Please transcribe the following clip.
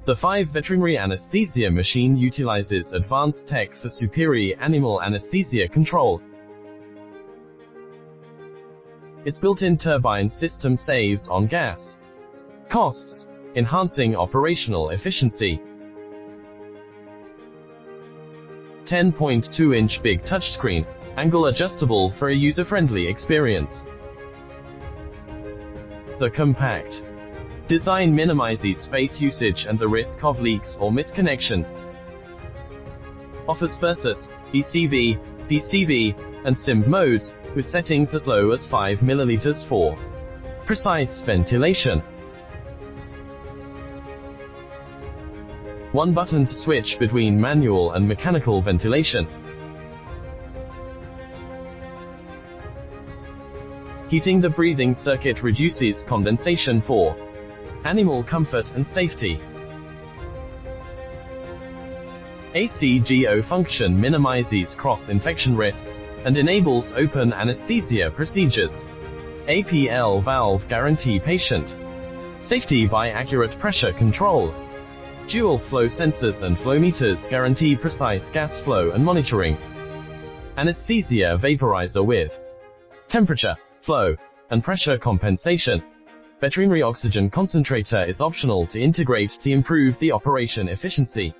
The 5 veterinary anesthesia machine utilizes advanced tech for superior animal anesthesia control. Its built-in turbine system saves on gas costs, enhancing operational efficiency. 10.2-inch big touchscreen, angle adjustable for a user-friendly experience. The compact design minimizes space usage and the risk of leaks or misconnections. Offers Versus, ECV, PCV, and SIMV modes, with settings as low as 5 ml for precise ventilation. One button to switch between manual and mechanical ventilation. Heating the breathing circuit reduces condensation for animal comfort and safety. ACGO function minimizes cross-infection risks and enables open anesthesia procedures. APL valve guarantee patient safety by accurate pressure control. Dual flow sensors and flow meters guarantee precise gas flow and monitoring. Anesthesia vaporizer with temperature, flow, and pressure compensation. Veterinary oxygen concentrator is optional to integrate to improve the operation efficiency.